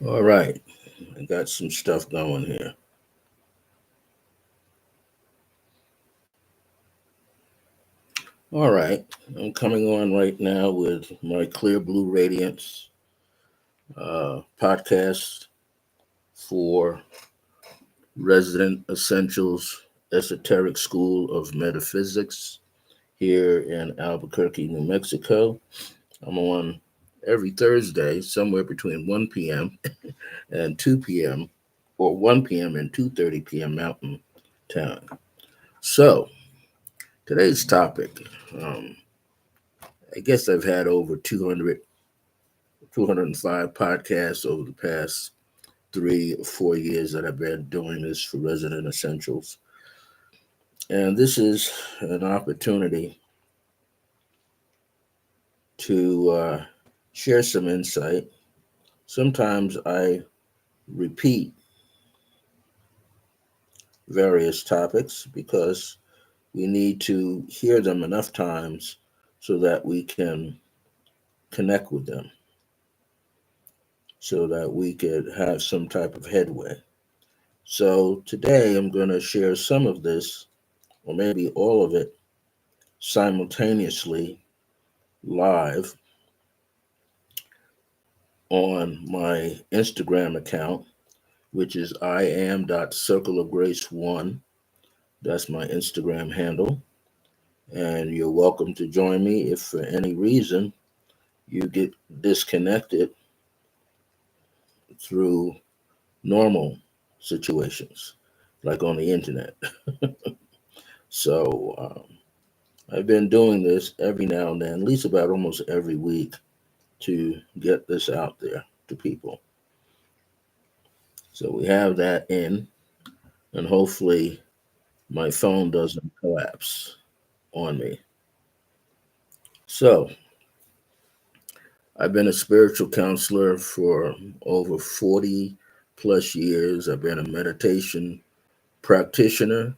All right, I got some stuff going here. All right, I'm coming on right now with my Clear Blue Radiance podcast for Resident Essentials Esoteric School of Metaphysics here in Albuquerque, New Mexico. I'm on every Thursday, somewhere between 1 p.m. and 2 p.m., or 1 p.m. and 2:30 p.m. Mountain Time. So, today's topic. Um, I guess I've had over 205 podcasts over the past 3 or 4 years that I've been doing this for Resident Essentials. And this is an opportunity to share some insight. Sometimes I repeat various topics because we need to hear them enough times so that we can connect with them, so that we could have some type of headway. So today I'm going to share some of this, or maybe all of it, simultaneously live on my Instagram account, which is iam.circleofgrace1. That's my Instagram handle. And you're welcome to join me if for any reason you get disconnected through normal situations, like on the internet. So I've been doing this every now and then, at least about almost every week, to get this out there to people. So we have that in, and hopefully my phone doesn't collapse on me. So I've been a spiritual counselor for over 40 plus years. I've been a meditation practitioner,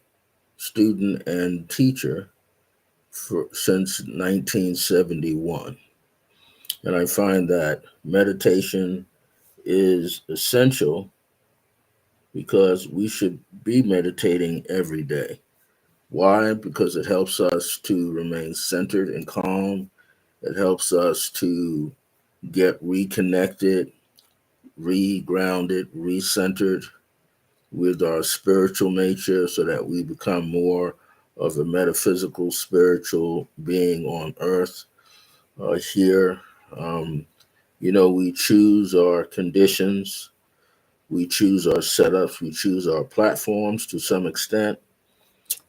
student, and teacher since 1971. And I find that meditation is essential because we should be meditating every day. Why? Because it helps us to remain centered and calm. It helps us to get reconnected, re-grounded, re-centered with our spiritual nature so that we become more of a metaphysical, spiritual being on earth here. Um, we choose our conditions, we choose our setups, we choose our platforms to some extent.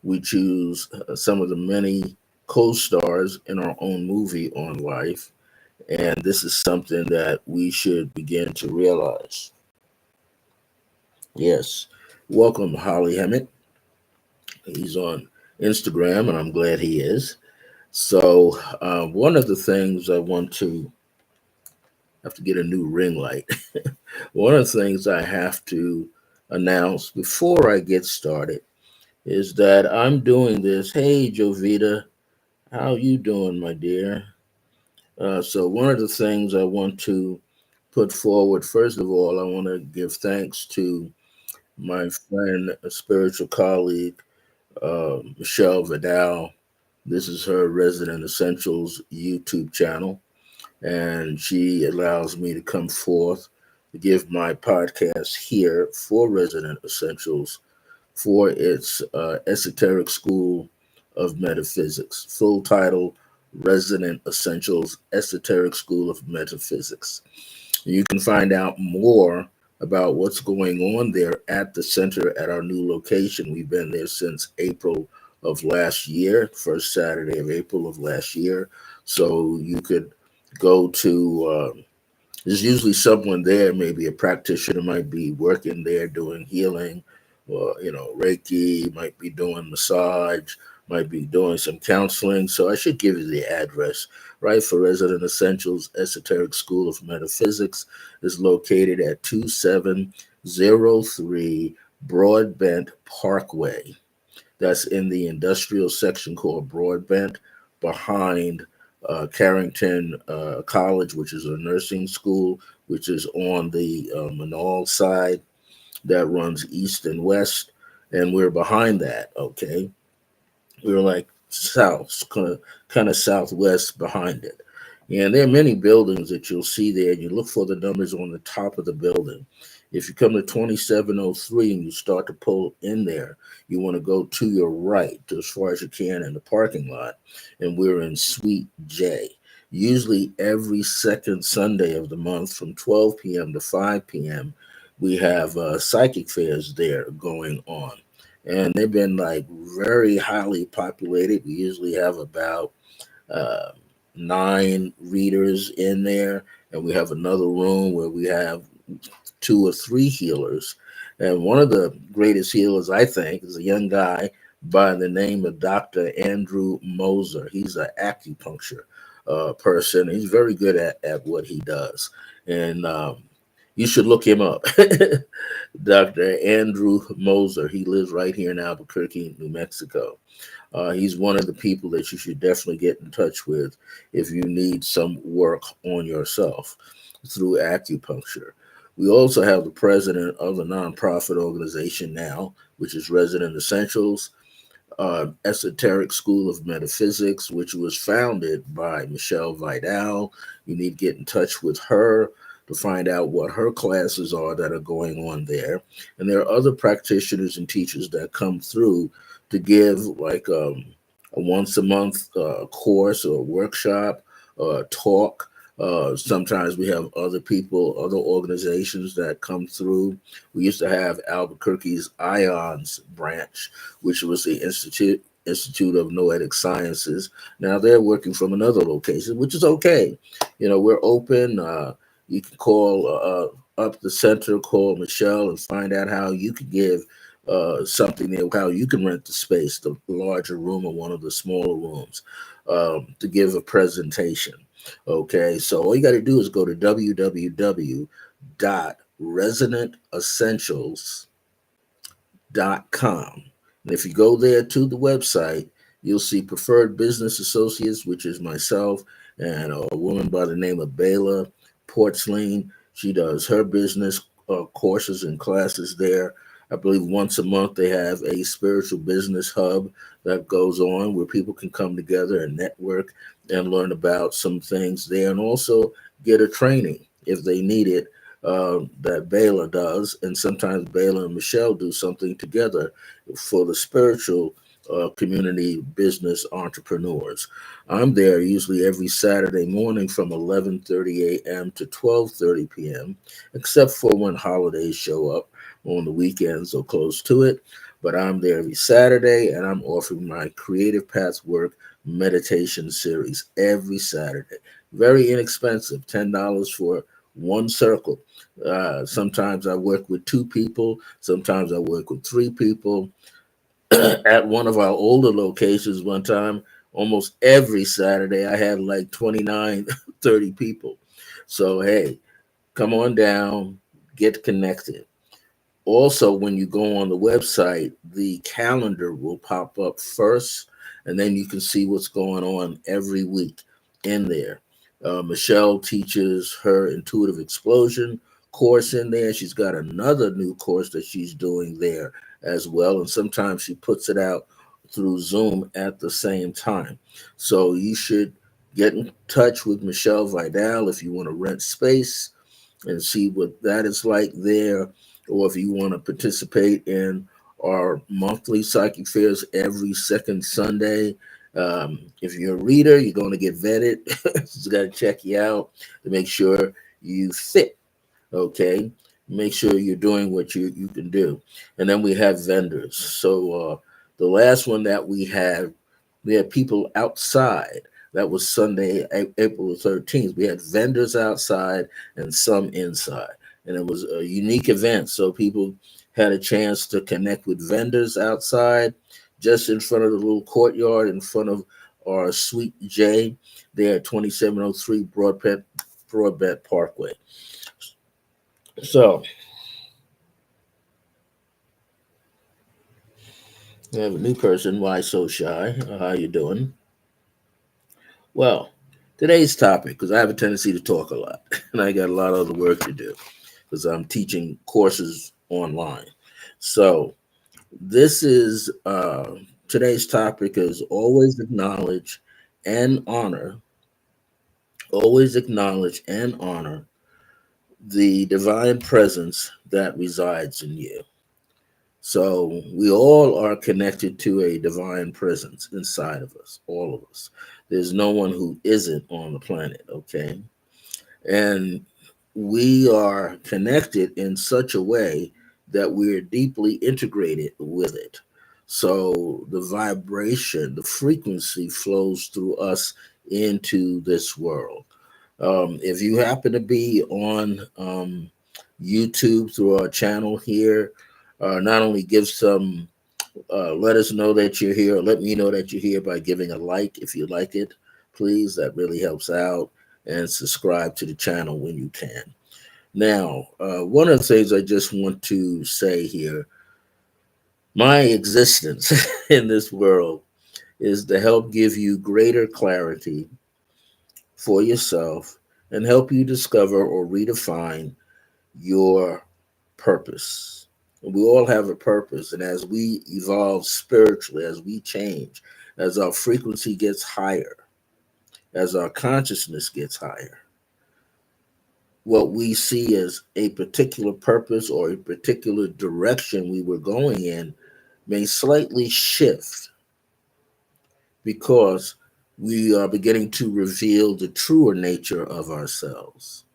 We choose some of the many co stars in our own movie on life. And this is something that we should begin to realize. Yes. Welcome, Holly Hemmett. He's on Instagram, and I'm glad he is. So, one of the things I want to have to get a new ring light. One of the things I have to announce before I get started is that I'm doing this. Hey, Jovita, how you doing, my dear? So one of the things I want to put forward, first of all, I want to give thanks to my friend, a spiritual colleague, Michelle Vidal. This is her Resident Essentials YouTube channel, and she allows me to come forth to give my podcast here for Resident Essentials for its Esoteric School of Metaphysics. Full title: Resonant Essentials Esoteric School of Metaphysics. You can find out more about what's going on there at the center at our new location. We've been there since April of last year, first Saturday of April of last year. So you could go to, there's usually someone there, maybe a practitioner might be working there doing healing, or Reiki, might be doing massage, might be doing some counseling. So I should give you the address, right? For Resident Essentials Esoteric School of Metaphysics is located at 2703 Broadbent Parkway. That's in the industrial section called Broadbent, behind Carrington College, which is a nursing school, which is on the Manal side that runs east and west, and we're behind that. Okay, we're like south, kind of southwest behind it. And there are many buildings that you'll see there. You look for the numbers on the top of the building. If you come to 2703 and you start to pull in there, you want to go to your right to as far as you can in the parking lot. And we're in Suite J. Usually every second Sunday of the month from 12 p.m. to 5 p.m., we have psychic fairs there going on, and they've been like very highly populated. We usually have about uh, 9 readers in there, and we have another room where we have 2 or 3 healers. And one of the greatest healers, I think, is a young guy by the name of Dr. Andrew Moser. He's an acupuncture person. He's very good at what he does. And you should look him up. Dr. Andrew Moser. He lives right here in Albuquerque, New Mexico. He's one of the people that you should definitely get in touch with if you need some work on yourself through acupuncture. We also have the president of the nonprofit organization now, which is Resident Essentials, Esoteric School of Metaphysics, which was founded by Michelle Vidal. You need to get in touch with her to find out what her classes are that are going on there. And there are other practitioners and teachers that come through to give like a once a month course or workshop or talk. Sometimes we have other people, other organizations that come through. We used to have Albuquerque's IONS branch, which was the Institute of Noetic Sciences. Now they're working from another location, which is okay. We're open. You can call up the center, call Michelle, and find out how you can give something there, how you can rent the space, the larger room or one of the smaller rooms, to give a presentation. Okay, so all you got to do is go to www.resonantessentials.com. And if you go there to the website, you'll see Preferred Business Associates, which is myself and a woman by the name of Bayla Portsleen. She does her business courses and classes there. I believe once a month they have a spiritual business hub that goes on where people can come together and network and learn about some things there, and also get a training if they need it, that Bayla does. And sometimes Bayla and Michelle do something together for the spiritual community business entrepreneurs. I'm there usually every Saturday morning from 11:30 a.m. to 12:30 p.m., except for when holidays show up on the weekends or close to it. But I'm there every Saturday, and I'm offering my Creative Paths Work meditation series every Saturday. Very inexpensive, $10 for one circle. Sometimes I work with 2 people, sometimes I work with 3 people. At one of our older locations one time, almost every Saturday, I had like 29, 30 people. So, hey, come on down, get connected. Also, when you go on the website, the calendar will pop up first, and then you can see what's going on every week in there. Michelle teaches her intuitive explosion course in there. She's got another new course that she's doing there as well, and sometimes she puts it out through Zoom at the same time. So you should get in touch with Michelle Vidal if you want to rent space and see what that is like there, or if you want to participate in our monthly psychic fairs every second Sunday. If you're a reader, you're going to get vetted. It's got to check you out to make sure you fit. Okay, make sure you're doing what you can do. And then we have vendors. So the last one that we had people outside. That was Sunday, April the 13th. We had vendors outside and some inside. And it was a unique event. So people had a chance to connect with vendors outside, just in front of the little courtyard in front of our Suite J there at 2703 Broadbent Parkway. So we have a new person. Why so shy? How you doing? Well, today's topic, because I have a tendency to talk a lot. and I got a lot of other work to do because I'm teaching courses online. So this is today's topic is and honor, always acknowledge and honor the divine presence that resides in you. So we all are connected to a divine presence inside of us, all of us. There's no one who isn't on the planet, okay? And we are connected in such a way that we're deeply integrated with it. So the vibration, the frequency flows through us into this world. If you happen to be on YouTube through our channel here, not only give some, let us know that you're here, or let me know that you're here by giving a like if you like it, please. That really helps out. And subscribe to the channel when you can. Now, one of the things I just want to say here, my existence in this world is to help give you greater clarity for yourself and help you discover or redefine your purpose. We all have a purpose, and as we evolve spiritually, as we change, as our frequency gets higher, as our consciousness gets higher, what we see as a particular purpose or a particular direction we were going in may slightly shift because we are beginning to reveal the truer nature of ourselves.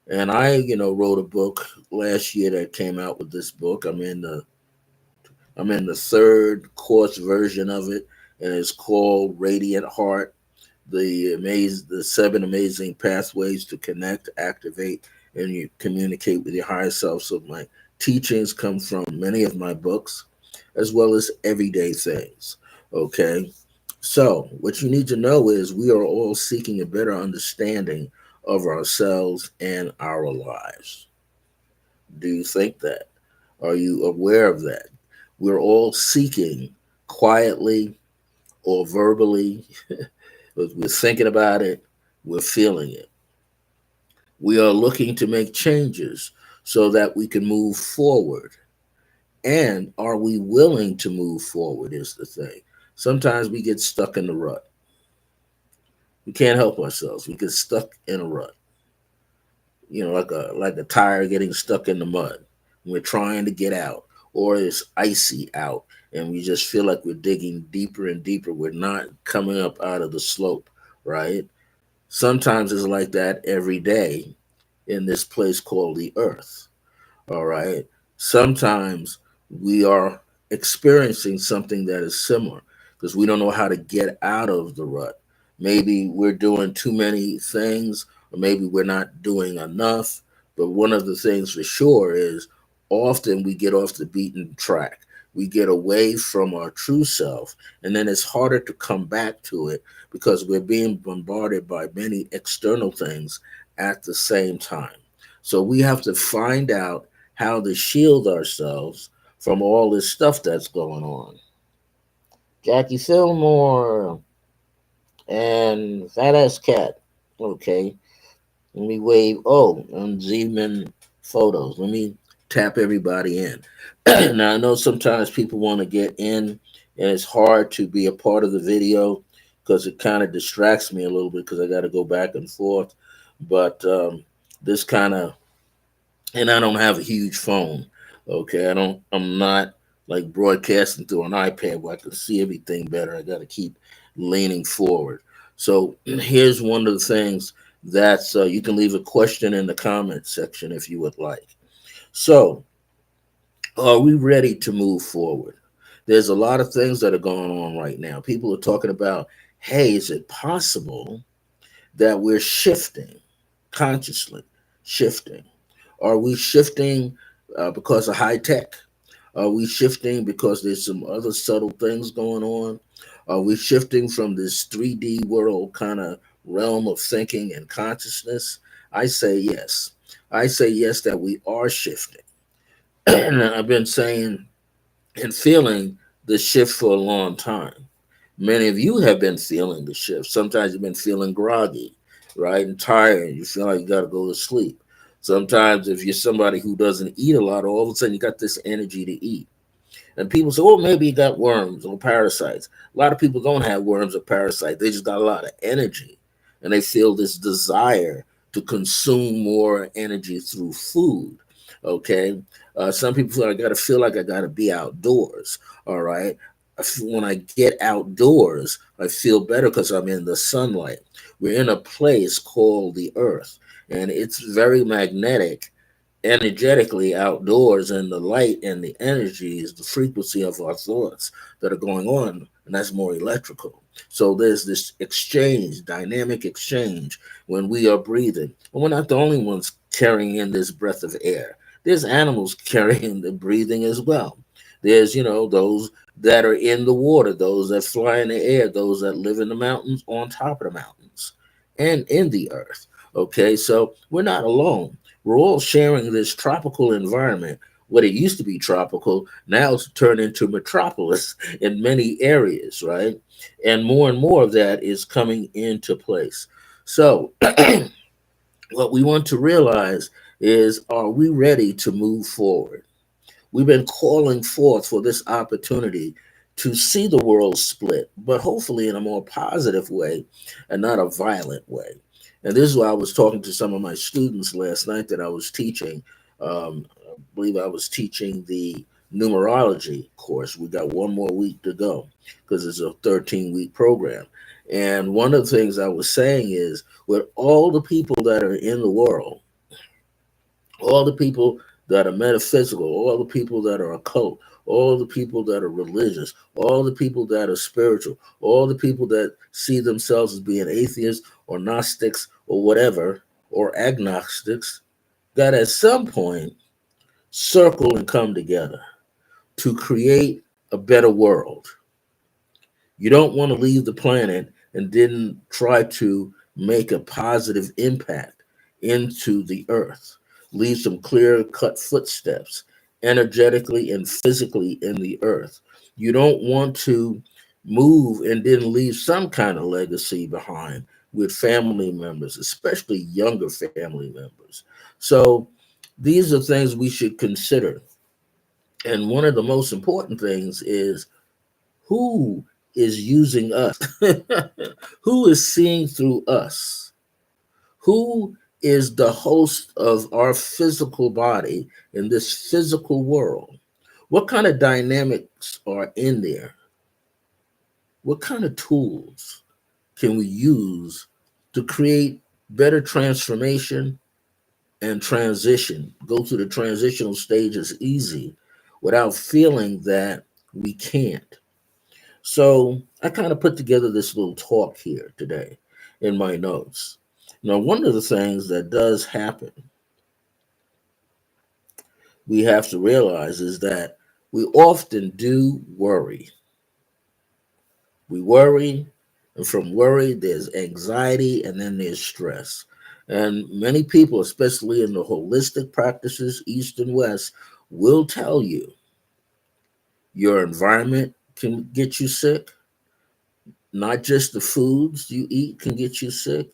And I, wrote a book last year that came out with this book. I'm in the third course version of it, and it's called Radiant Heart: the seven amazing pathways to connect, activate, and you communicate with your higher self. So my teachings come from many of my books, as well as everyday things. Okay, so what you need to know is we are all seeking a better understanding of ourselves and our lives. Do you think that? Are you aware of that? We're all seeking quietly or verbally. We're thinking about it, we're feeling it. We are looking to make changes so that we can move forward. And are we willing to move forward is the thing. Sometimes we get stuck in the rut. We can't help ourselves. We get stuck in a rut. Like a tire getting stuck in the mud. We're trying to get out, or it's icy out, and we just feel like we're digging deeper and deeper. We're not coming up out of the slope, right? Sometimes it's like that every day in this place called the earth. All right. Sometimes we are experiencing something that is similar because we don't know how to get out of the rut. Maybe we're doing too many things, or maybe we're not doing enough. But one of the things for sure is often we get off the beaten track. We get away from our true self, and then it's harder to come back to it because we're being bombarded by many external things at the same time. So we have to find out how to shield ourselves from all this stuff that's going on. Jackie Fillmore and Fat Ass Cat. Okay. Let me wave. Oh, and Zeman Photos. Let me tap everybody in. Now, I know sometimes people want to get in, and it's hard to be a part of the video because it kind of distracts me a little bit because I got to go back and forth. But this kind of and I don't have a huge phone. Okay, I'm not like broadcasting through an iPad where I can see everything better. I got to keep leaning forward. So here's one of the things that's you can leave a question in the comment section if you would like. So, are we ready to move forward? There's a lot of things that are going on right now. People are talking about, hey, is it possible that we're shifting consciously, shifting? Are we shifting because of high tech? Are we shifting because there's some other subtle things going on? Are we shifting from this 3D world kind of realm of thinking and consciousness? I say yes. I say yes that we are shifting. And I've been saying and feeling the shift for a long time. Many of you have been feeling the shift. Sometimes you've been feeling groggy. right? And tired, and you feel like you got to go to sleep. Sometimes, if you're somebody who doesn't eat a lot, all of a sudden you got this energy to eat. And people say, oh, maybe you got worms or parasites. A lot of people don't have worms or parasites. They just got a lot of energy. And they feel this desire to consume more energy through food. Okay. Some people feel I got to feel like I got to be outdoors. All right. When I get outdoors, I feel better because I'm in the sunlight. We're in a place called the earth, and it's very magnetic energetically outdoors, and the light and the energy is the frequency of our thoughts that are going on, and that's more electrical. So there's this exchange, dynamic exchange when we are breathing. And we're not the only ones carrying in this breath of air. There's animals carrying the breathing as well. There's, those that are in the water, those that fly in the air, those that live in the mountains, on top of the mountains, and in the earth. Okay, so we're not alone. We're all sharing this tropical environment. What it used to be tropical, now it's turned into metropolis in many areas, right? And more of that is coming into place. So, what we want to realize is, are we ready to move forward? We've been calling forth for this opportunity to see the world split, but hopefully in a more positive way and not a violent way. And this is why I was talking to some of my students last night that I was teaching. I believe I was teaching the numerology course. We got one more week to go because it's a 13-week program. And one of the things I was saying is, with all the people that are in the world, all the people that are metaphysical, all the people that are occult, all the people that are religious, all the people that are spiritual, all the people that see themselves as being atheists or Gnostics or whatever, or agnostics, got at some point circle and come together to create a better world. You don't want to leave the planet and didn't try to make a positive impact into the earth. Leave some clear cut footsteps energetically and physically in the earth. You don't want to move and then leave some kind of legacy behind with family members, especially younger family members. So these are things we should consider. And one of the most important things is, who is using us? Who is seeing through us? Who is the host of our physical body in this physical world? What kind of dynamics are in there? What kind of tools can we use to create better transformation and transition? Go through the transitional stages easy without feeling that we can't. So I kind of put together this little talk here today in my notes. Now, one of the things that does happen, we have to realize, is that we often do worry. We worry, and from worry, there's anxiety, and then there's stress. And many people, especially in the holistic practices, East and West, will tell you your environment can get you sick. Not just the foods you eat can get you sick.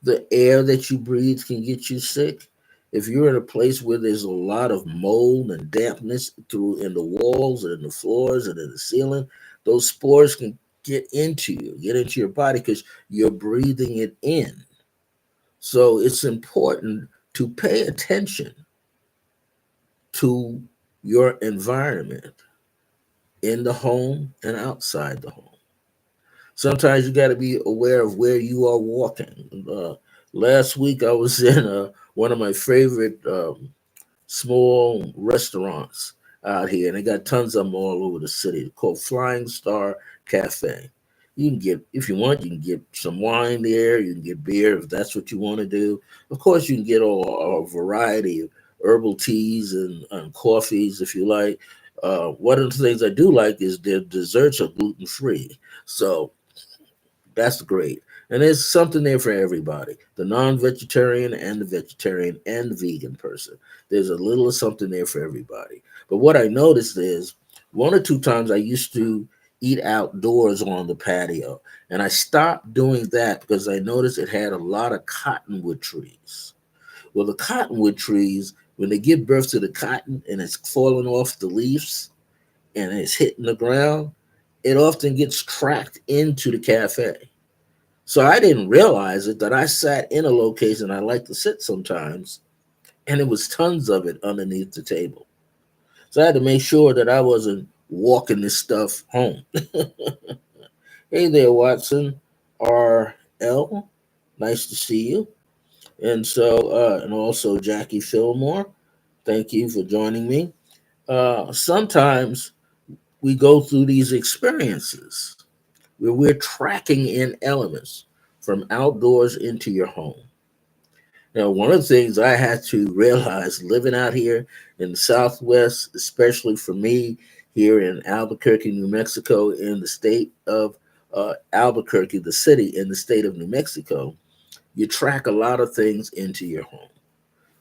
The air that you breathe can get you sick. If you're in a place where there's a lot of mold and dampness through in the walls and in the floors and in the ceiling, those spores can get into your body because you're breathing it in. So it's important to pay attention to your environment in the home and outside the home. Sometimes you got to be aware of where you are walking. Last week I was in one of my favorite small restaurants out here, and they got tons of them all over the city, called Flying Star Cafe. You can get, if you want, you can get some wine there. You can get beer if that's what you want to do. Of course, you can get a variety of herbal teas and coffees if you like. One of the things I do like is their desserts are gluten free. So that's great. And there's something there for everybody, the non vegetarian and the vegetarian and the vegan person. There's a little of something there for everybody. But what I noticed is, one or two times I used to eat outdoors on the patio. And I stopped doing that because I noticed it had a lot of cottonwood trees. Well, the cottonwood trees, when they give birth to the cotton and it's falling off the leaves and it's hitting the ground, it often gets tracked into the cafe. So I didn't realize it that I sat in a location I like to sit sometimes, and it was tons of it underneath the table. So I had to make sure that I wasn't walking this stuff home. Hey there, Watson. RL. Nice to see you. And also Jackie Fillmore. Thank you for joining me. Sometimes we go through these experiences where we're tracking in elements from outdoors into your home. Now, one of the things I had to realize living out here in the Southwest, especially for me here in Albuquerque, New Mexico, in the state of Albuquerque, the city in the state of New Mexico, you track a lot of things into your home.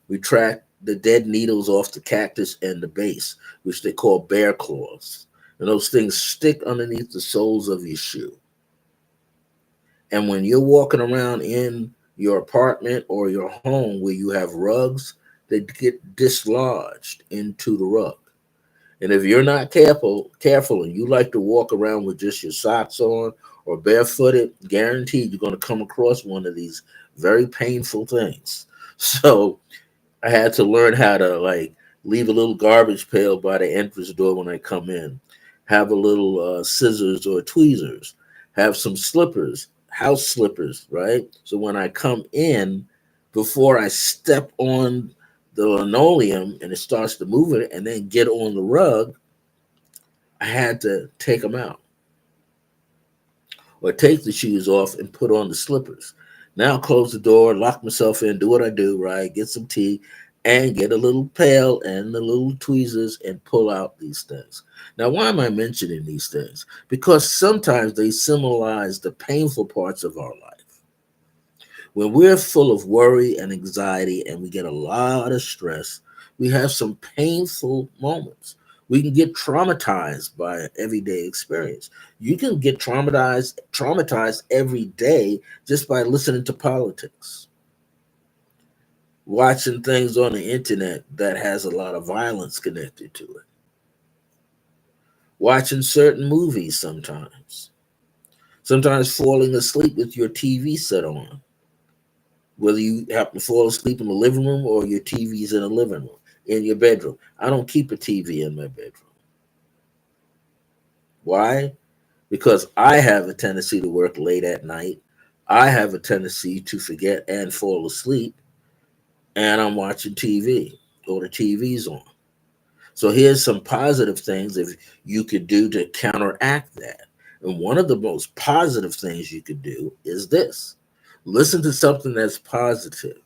We track the dead needles off the cactus and the base, which they call bear claws. And those things stick underneath the soles of your shoe. And when you're walking around in your apartment or your home where you have rugs, they get dislodged into the rug. And if you're not careful, and you like to walk around with just your socks on or barefooted, guaranteed you're going to come across one of these very painful things. So I had to learn how to like leave a little garbage pail by the entrance door when I come in, have a little scissors or tweezers, have some slippers, house slippers, right? So when I come in, before I step on the linoleum and it starts to move it and then get on the rug, I had to take them out or take the shoes off and put on the slippers. Now close the door, lock myself in, do what I do, right? Get some tea and get a little pail and the little tweezers and pull out these things. Now, why am I mentioning these things? Because sometimes they symbolize the painful parts of our life. When we're full of worry and anxiety and we get a lot of stress, we have some painful moments. We can get traumatized by everyday experience. You can get traumatized every day just by listening to politics, watching things on the internet that has a lot of violence connected to it, watching certain movies sometimes falling asleep with your TV set on, whether you happen to fall asleep in the living room or your TV's in the living room, in your bedroom. I don't keep a TV in my bedroom. Why? Because I have a tendency to work late at night. I have a tendency to forget and fall asleep, and I'm watching TV or the TV's on. So here's some positive things if you could do to counteract that. And one of the most positive things you could do is this: listen to something that's positive.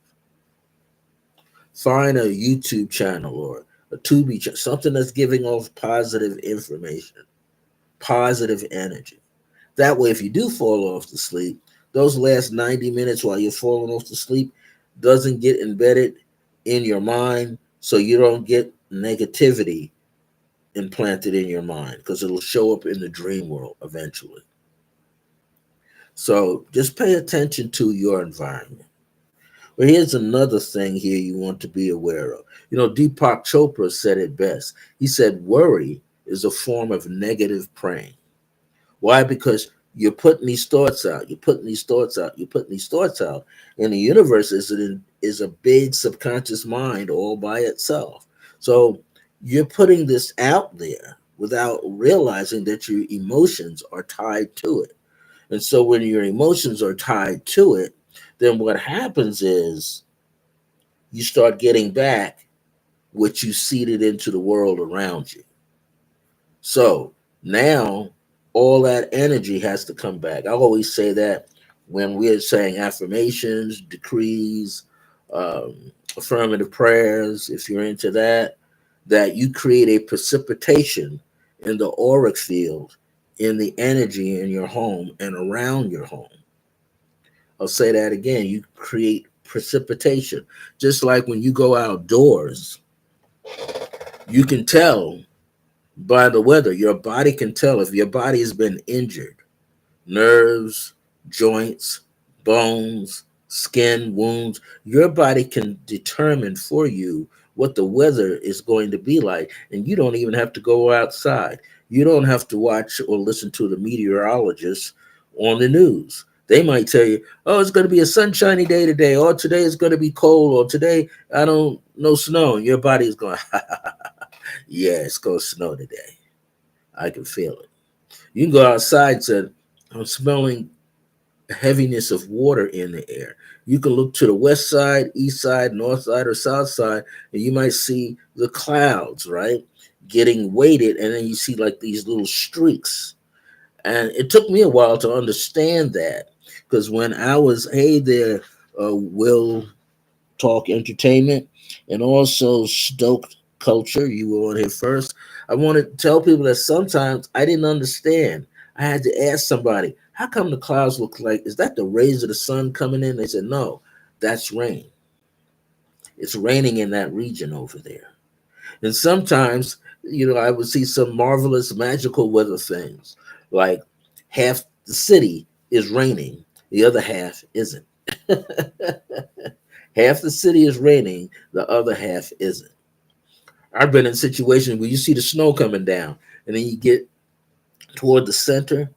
Find a YouTube channel or a Tubi channel, something that's giving off positive information, positive energy. That way, if you do fall off to sleep, those last 90 minutes while you're falling off to sleep doesn't get embedded in your mind, so you don't get negativity implanted in your mind because it'll show up in the dream world eventually. So just pay attention to your environment. But here's another thing here you want to be aware of. Deepak Chopra said it best. He said, worry is a form of negative praying. Why? Because you're putting these thoughts out, you're putting these thoughts out, you're putting these thoughts out. And the universe is a big subconscious mind all by itself. So you're putting this out there without realizing that your emotions are tied to it. And so when your emotions are tied to it, then what happens is you start getting back what you seeded into the world around you. So now all that energy has to come back. I always say that when we're saying affirmations, decrees, affirmative prayers, if you're into that, that you create a precipitation in the auric field, in the energy in your home and around your home. I'll say that again. You create precipitation. Just like when you go outdoors, you can tell by the weather. Your body can tell if your body has been injured. Nerves, joints, bones, skin, wounds. Your body can determine for you what the weather is going to be like, and you don't even have to go outside. You don't have to watch or listen to the meteorologists on the news. They might tell you, oh, it's going to be a sunshiny day today, or today is going to be cold, or today, I don't know, snow. And your body is going, yeah, it's going to snow today. I can feel it. You can go outside and say, I'm smelling heaviness of water in the air. You can look to the west side, east side, north side, or south side, and you might see the clouds, right? Getting weighted, and then you see like these little streaks. And it took me a while to understand that because when I was, hey there, Will Talk Entertainment, and also Stoked Culture. You were on here first. I want to tell people that sometimes I didn't understand. I had to ask somebody, how come the clouds look like, is that the rays of the sun coming in? They said, no, that's rain. It's raining in that region over there. And sometimes, I would see some marvelous magical weather things, like half the city is raining, the other half isn't. Half the city is raining, the other half isn't. I've been in situations where you see the snow coming down, and then you get toward the center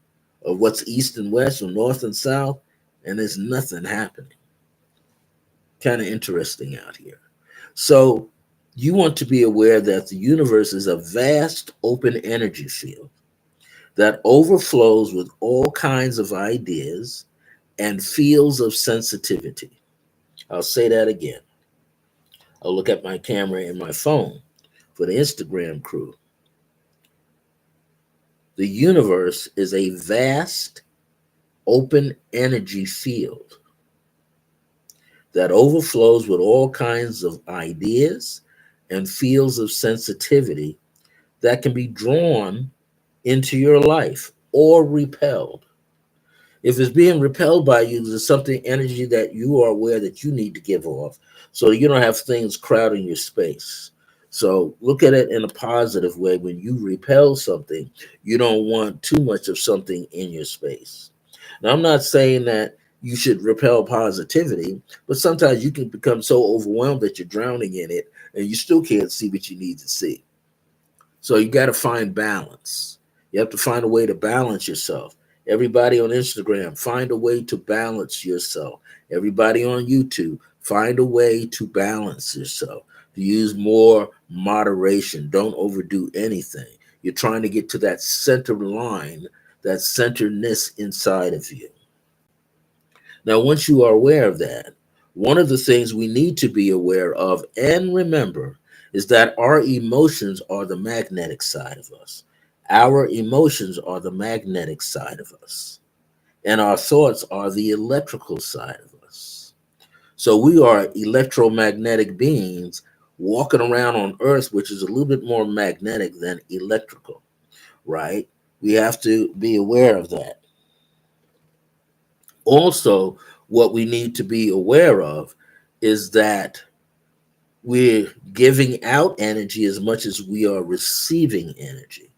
of what's east and west or north and south, and there's nothing happening. Kind of interesting out here. So you want to be aware that the universe is a vast open energy field that overflows with all kinds of ideas and fields of sensitivity. I'll say that again. I'll look at my camera and my phone for the Instagram crew. The universe is a vast open energy field that overflows with all kinds of ideas and fields of sensitivity that can be drawn into your life or repelled. If it's being repelled by you, there's something energy that you are aware that you need to give off so you don't have things crowding your space. So look at it in a positive way. When you repel something, you don't want too much of something in your space. Now, I'm not saying that you should repel positivity, but sometimes you can become so overwhelmed that you're drowning in it and you still can't see what you need to see. So you got to find balance. You have to find a way to balance yourself. Everybody on Instagram, find a way to balance yourself. Everybody on YouTube, find a way to balance yourself. To use more moderation. Don't overdo anything. You're trying to get to that center line, that centeredness inside of you. Now, once you are aware of that, one of the things we need to be aware of and remember is that our emotions are the magnetic side of us. Our emotions are the magnetic side of us, and our thoughts are the electrical side of us. So we are electromagnetic beings walking around on Earth, which is a little bit more magnetic than electrical, right? We have to be aware of that. Also, what we need to be aware of is that we're giving out energy as much as we are receiving energy.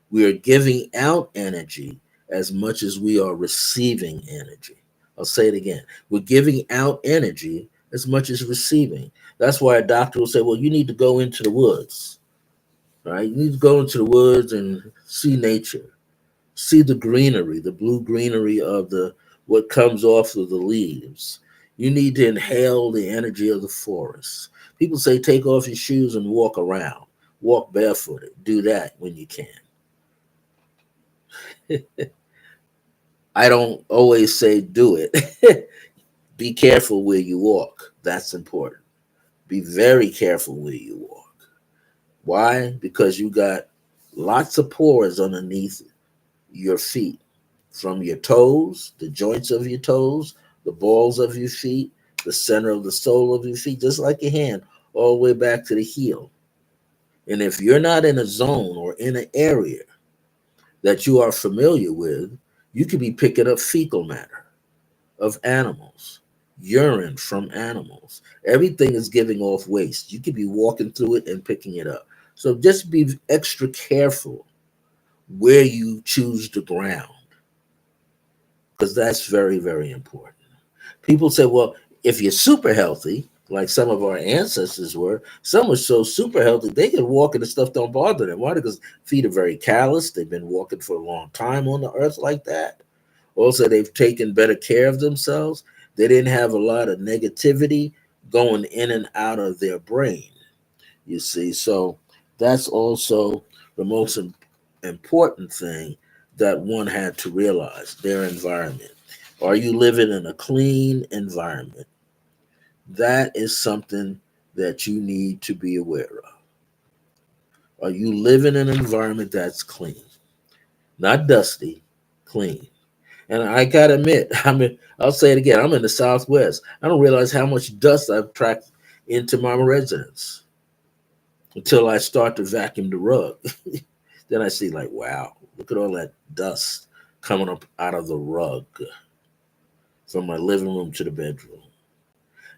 We are giving out energy as much as we are receiving energy. I'll say it again. We're giving out energy as much as receiving. That's why a doctor will say, well, you need to go into the woods, right? You need to go into the woods and see nature, see the greenery, the blue greenery of the what comes off of the leaves. You need to inhale the energy of the forest. People say take off your shoes and walk around. Walk barefooted. Do that when you can. I don't always say do it. Be careful where you walk. That's important. Be very careful where you walk. Why? Because you got lots of pores underneath your feet, from your toes, the joints of your toes, the balls of your feet, the center of the sole of your feet, just like your hand, all the way back to the heel. And if you're not in a zone or in an area that you are familiar with, you could be picking up fecal matter of animals, urine from animals. Everything is giving off waste. You could be walking through it and picking it up. So just be extra careful where you choose the ground, because that's very, very important. People say, well, if you're super healthy, like some of our ancestors were, some were so super healthy they could walk and the stuff don't bother them. Why? Because feet are very callous. They've been walking for a long time on the earth like that. Also, they've taken better care of themselves. They didn't have a lot of negativity going in and out of their brain, you see. So that's also the most important thing that one had to realize, their environment. Are you living in a clean environment? That is something that you need to be aware of. Are you living in an environment that's clean? Not dusty, clean. And I gotta admit, I'll say it again, I'm in the Southwest. I don't realize how much dust I've tracked into my residence until I start to vacuum the rug. Then I see, like, wow, look at all that dust coming up out of the rug from my living room to the bedroom.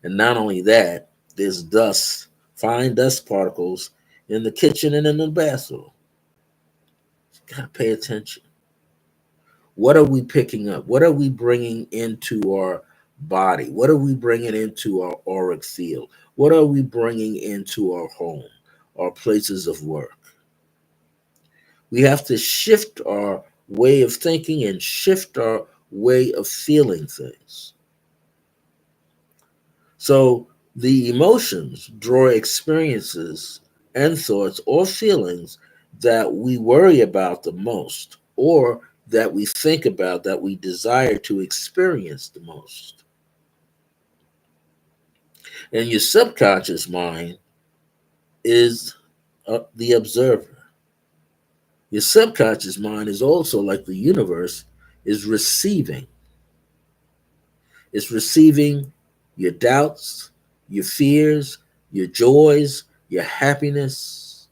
And not only that, there's dust, fine dust particles in the kitchen and in the bathroom. You gotta pay attention. What are we picking up? What are we bringing into our body? What are we bringing into our auric field? What are we bringing into our home, our places of work? We have to shift our way of thinking and shift our way of feeling things. So the emotions draw experiences and thoughts or feelings that we worry about the most, or that we think about, that we desire to experience the most. And your subconscious mind is the observer. Your subconscious mind is also like the universe, is receiving. It's receiving your doubts, your fears, your joys, your happiness.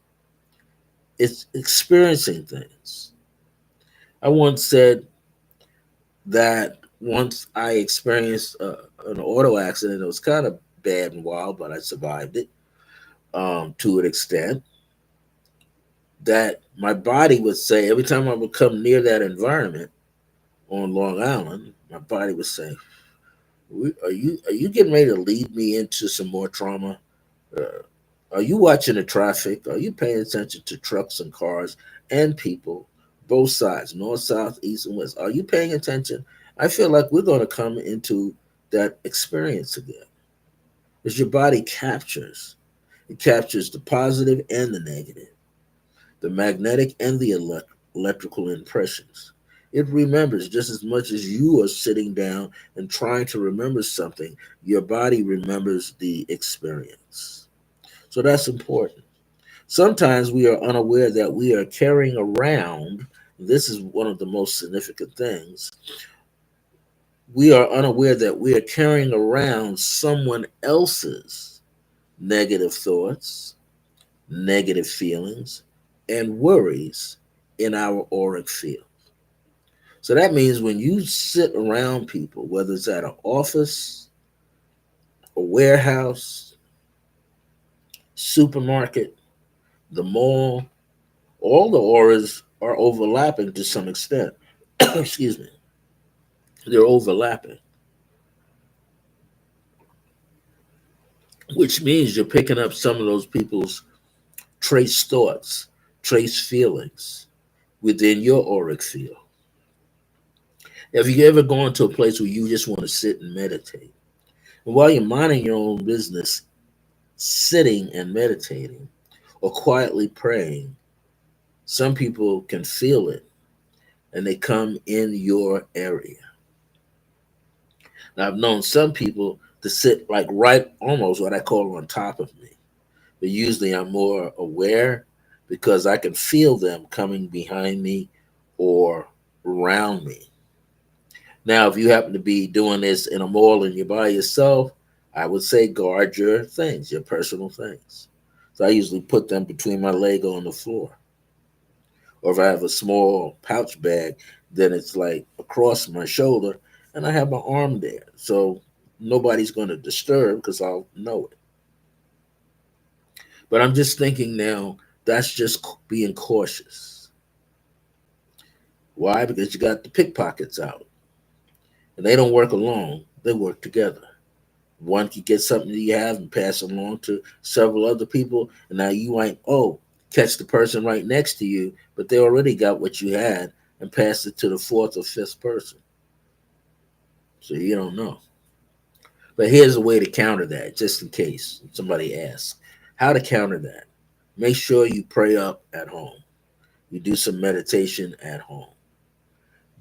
It's experiencing things. I once said that once I experienced an auto accident. It was kind of bad and wild, but I survived it to an extent. That my body would say, every time I would come near that environment on Long Island, my body would say, are you getting ready to lead me into some more trauma? Uh, are you watching the traffic? Are you paying attention to trucks and cars and people, both sides, north, south, east, and west? Are you paying attention? I feel like we're going to come into that experience again. As your body captures, it captures the positive and the negative, the magnetic and the electrical impressions. It remembers just as much as you are sitting down and trying to remember something, your body remembers the experience. So that's important. Sometimes we are unaware that we are carrying around, this is one of the most significant things, we are unaware that we are carrying around someone else's negative thoughts, negative feelings, and worries in our auric field. So that means when you sit around people, whether it's at an office, a warehouse, supermarket, the mall, all the auras are overlapping to some extent. Excuse me. They're overlapping, which means you're picking up some of those people's trace thoughts, trace feelings within your auric field. Have you ever gone to a place where you just want to sit and meditate? And while you're minding your own business, sitting and meditating or quietly praying, some people can feel it and they come in your area. Now, I've known some people to sit like right almost what I call on top of me, but usually I'm more aware because I can feel them coming behind me or around me. Now, if you happen to be doing this in a mall and you're by yourself, I would say guard your things, your personal things. So I usually put them between my leg on the floor. Or if I have a small pouch bag, then it's like across my shoulder and I have my arm there. So nobody's going to disturb because I'll know it. But I'm just thinking now, That's just being cautious. Why? Because you got the pickpockets out, and they don't work alone. They work together. One can get something that you have and pass it along to several other people, and now you might catch the person right next to you, but they already got what you had and passed it to the fourth or fifth person. So you don't know. But here's a way to counter that, just in case somebody asks. How to counter that? Make sure you pray up at home. You do some meditation at home.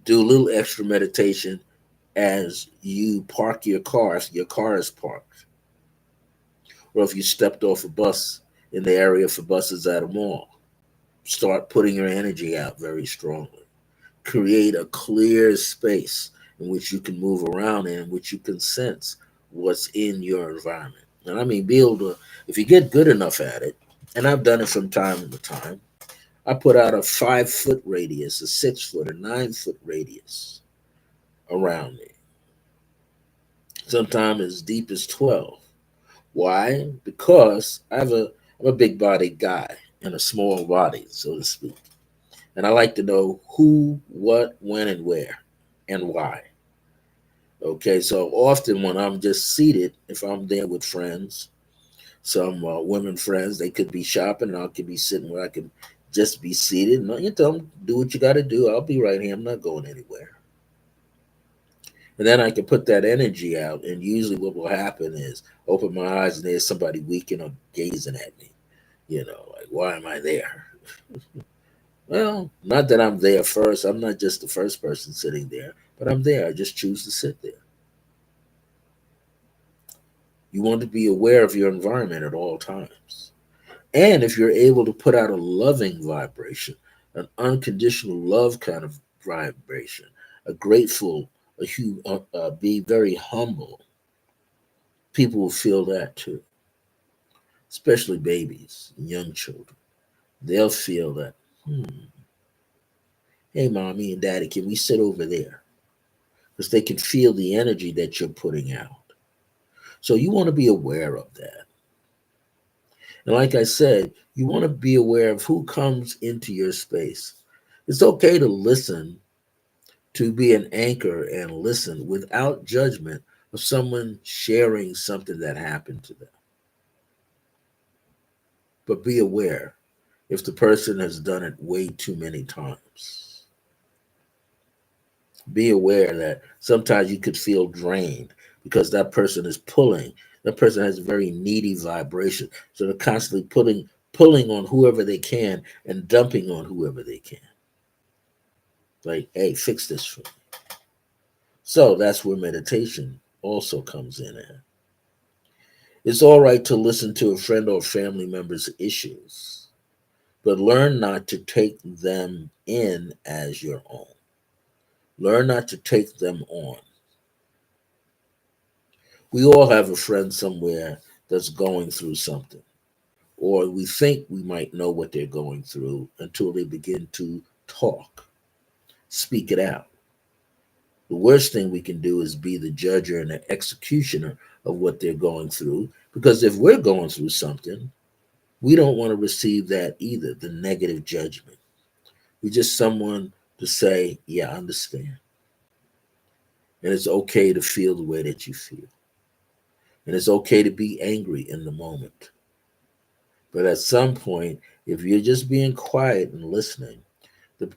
Do a little extra meditation as you park your car, if your car is parked, or if you stepped off a bus in the area for buses at a mall. Start putting your energy out very strongly. Create a clear space in which you can move around in which you can sense what's in your environment. And I mean, be able to, if you get good enough at it, and I've done it from time to time, I put out a 5 foot radius, a 6 foot, a 9 foot radius around me. Sometimes as deep as 12. Why? Because I'm a big bodied guy and a small body, so to speak. And I like to know who, what, when, and where, and why. Okay, so often when I'm just seated, if I'm there with friends, some women friends, they could be shopping, and I could be sitting where I can just be seated. And you tell them, do what you got to do. I'll be right here. I'm not going anywhere. And then I can put that energy out. And usually what will happen is open my eyes and there's somebody weaking or gazing at me. Like, why am I there? Well, not that I'm there first. I'm not just the first person sitting there, but I'm there. I just choose to sit there. You want to be aware of your environment at all times. And if you're able to put out a loving vibration, an unconditional love kind of vibration, a grateful, be very humble, people will feel that too, especially babies and young children. They'll feel that, hey, mommy and daddy, can we sit over there? Because they can feel the energy that you're putting out. So you want to be aware of that. And like I said, you want to be aware of who comes into your space. It's okay to listen, to be an anchor and listen without judgment of someone sharing something that happened to them. But be aware if the person has done it way too many times. Be aware that sometimes you could feel drained because that person is pulling. That person has a very needy vibration. So they're constantly pulling on whoever they can and dumping on whoever they can. Like, hey, fix this for me. So that's where meditation also comes in at. It's all right to listen to a friend or family member's issues, but learn not to take them in as your own. Learn not to take them on. We all have a friend somewhere that's going through something, or we think we might know what they're going through until they begin to talk, speak it out. The worst thing we can do is be the judger and the executioner of what they're going through, because if we're going through something, we don't want to receive that either, the negative judgment. We're just someone to say, yeah, I understand. And it's okay to feel the way that you feel. And it's okay to be angry in the moment. But at some point, if you're just being quiet and listening,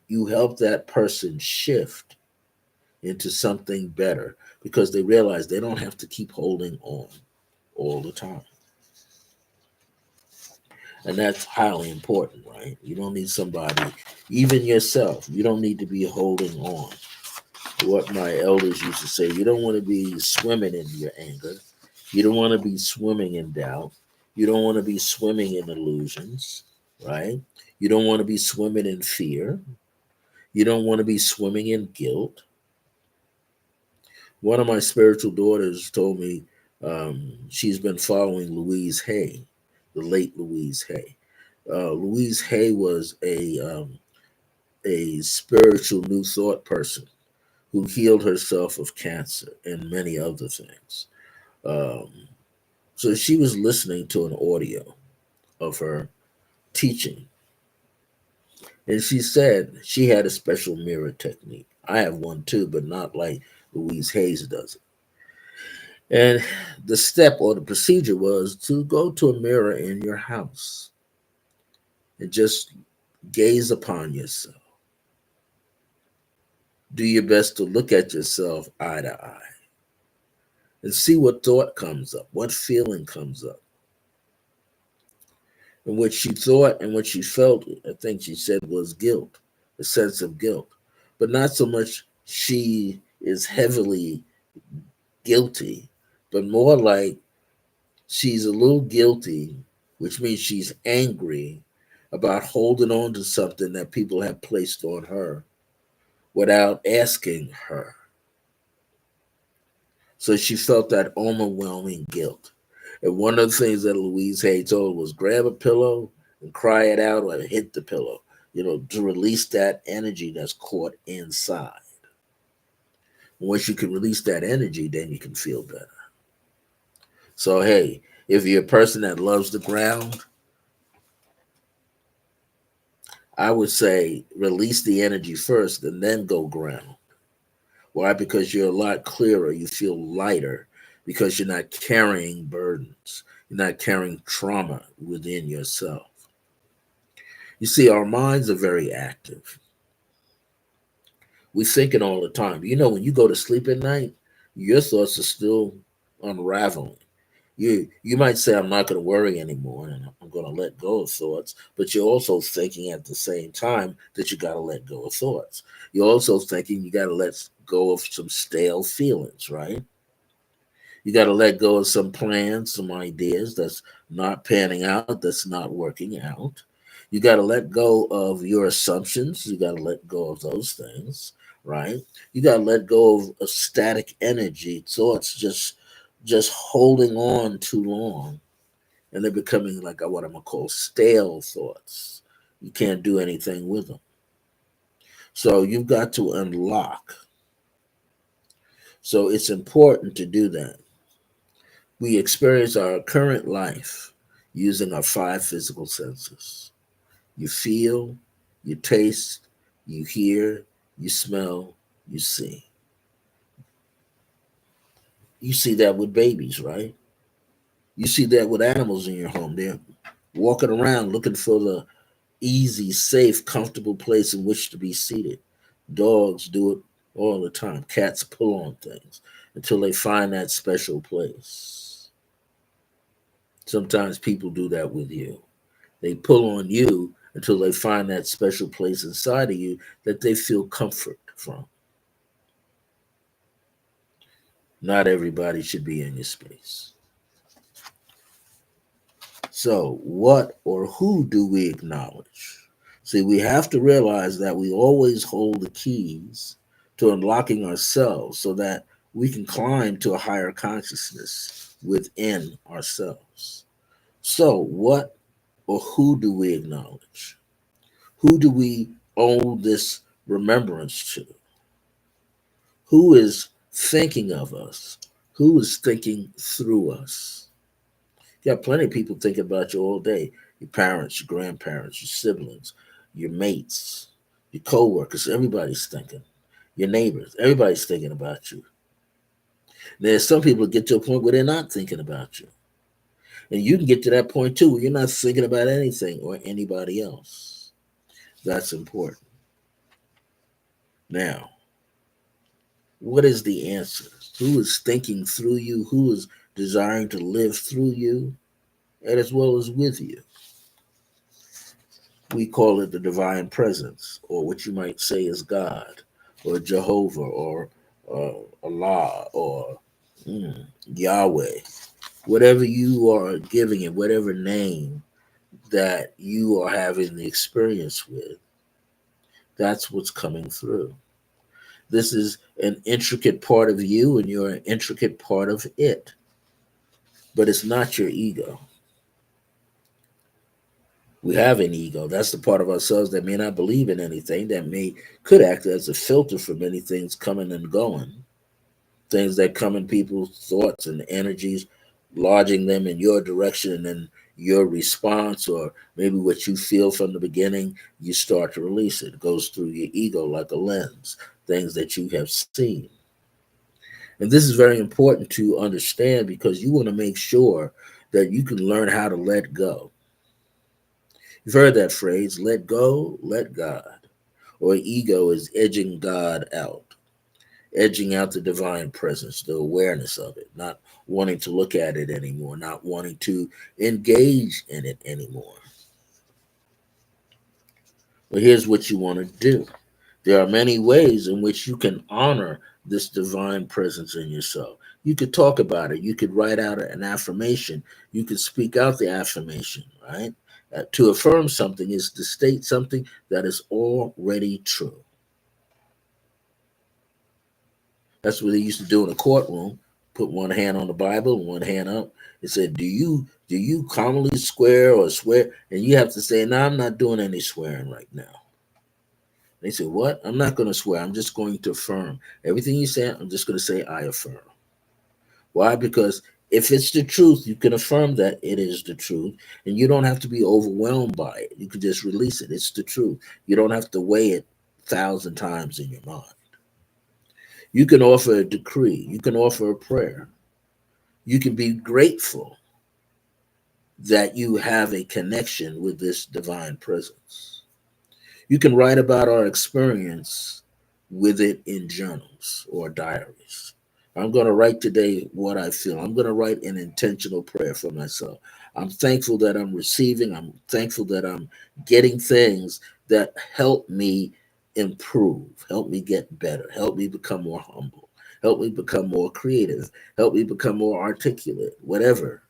you help that person shift into something better because they realize they don't have to keep holding on all the time. And that's highly important, right? You don't need somebody, even yourself, you don't need to be holding on. What my elders used to say, you don't want to be swimming in your anger. You don't want to be swimming in doubt. You don't want to be swimming in illusions, right? You don't want to be swimming in fear. You don't want to be swimming in guilt. One of my spiritual daughters told me she's been following Louise Hay, the late Louise Hay. Louise Hay was a spiritual New Thought person who healed herself of cancer and many other things. So she was listening to an audio of her teaching, And she said she had a special mirror technique. I have one too, but not like Louise Hayes does it. And the step or the procedure was to go to a mirror in your house and just gaze upon yourself. Do your best to look at yourself eye to eye and see what thought comes up, what feeling comes up. And what she thought and what she felt, I think she said, was guilt, a sense of guilt. But not so much she is heavily guilty, but more like she's a little guilty, which means she's angry about holding on to something that people have placed on her without asking her. So she felt that overwhelming guilt. And one of the things that Louise Hay told was grab a pillow and cry it out or hit the pillow, to release that energy that's caught inside. Once you can release that energy, then you can feel better. So, hey, if you're a person that loves the ground, I would say release the energy first and then go ground. Why? Because you're a lot clearer. You feel lighter because you're not carrying burdens. You're not carrying trauma within yourself. You see, our minds are very active. We're thinking all the time. When you go to sleep at night, your thoughts are still unraveling. You might say, I'm not going to worry anymore and I'm going to let go of thoughts, but you're also thinking at the same time that you got to let go of thoughts. You're also thinking you got to let go of some stale feelings, right? You got to let go of some plans, some ideas that's not panning out, that's not working out. You got to let go of your assumptions. You got to let go of those things, right? You got to let go of a static energy, thoughts just holding on too long, and they're becoming like what I'm gonna call stale thoughts. You can't do anything with them. So you've got to unlock. So it's important to do that. We experience our current life using our five physical senses. You feel, you taste, you hear, you smell, you see. You see that with babies, right? You see that with animals in your home. They're walking around looking for the easy, safe, comfortable place in which to be seated. Dogs do it all the time. Cats pull on things until they find that special place. Sometimes people do that with you. They pull on you until they find that special place inside of you that they feel comfort from. Not everybody should be in your space. So, what or who do we acknowledge? See, we have to realize that we always hold the keys to unlocking ourselves so that we can climb to a higher consciousness within ourselves. So, what or who do we acknowledge? Who do we owe this remembrance to? Who is thinking of us? Who is thinking through us? You got plenty of people thinking about you all day. Your parents, your grandparents, your siblings, your mates, your coworkers. Everybody's thinking. Your neighbors. Everybody's thinking about you. There's some people that get to a point where they're not thinking about you. And you can get to that point too where you're not thinking about anything or anybody else. That's important. Now, what is the answer? Who is thinking through you? Who is desiring to live through you and as well as with you? We call it the divine presence, or what you might say is God, or Jehovah, or Allah, or Yahweh. Whatever you are giving it, whatever name that you are having the experience with, that's what's coming through. This is an intricate part of you, and you're an intricate part of it. But it's not your ego. We have an ego. That's the part of ourselves that may not believe in anything, that could act as a filter for many things coming and going. Things that come in people's thoughts and energies, lodging them in your direction and then your response, or maybe what you feel from the beginning, you start to release it. It goes through your ego like a lens, things that you have seen. And this is very important to understand because you want to make sure that you can learn how to let go. You've heard that phrase, let go, let God. Or ego is edging God out, edging out the divine presence, the awareness of it, not wanting to look at it anymore, not wanting to engage in it anymore. But here's what you want to do. There are many ways in which you can honor this divine presence in yourself. You could talk about it. You could write out an affirmation. You could speak out the affirmation, right? To affirm something is to state something that is already true. That's what they used to do in a courtroom. Put one hand on the Bible and one hand up. It said, "Do you commonly swear or swear?" And you have to say, "No, I'm not doing any swearing right now." They say, "What? I'm not going to swear. I'm just going to affirm everything you say. I'm just going to say I affirm." Why? Because if it's the truth, you can affirm that it is the truth, and you don't have to be overwhelmed by it. You can just release it. It's the truth. You don't have to weigh it 1,000 times in your mind. You can offer a decree. You can offer a prayer. You can be grateful that you have a connection with this divine presence. You can write about our experience with it in journals or diaries. I'm going to write today what I feel. I'm going to write an intentional prayer for myself. I'm thankful that I'm receiving. I'm thankful that I'm getting things that help me improve, help me get better, help me become more humble, help me become more creative, help me become more articulate, whatever,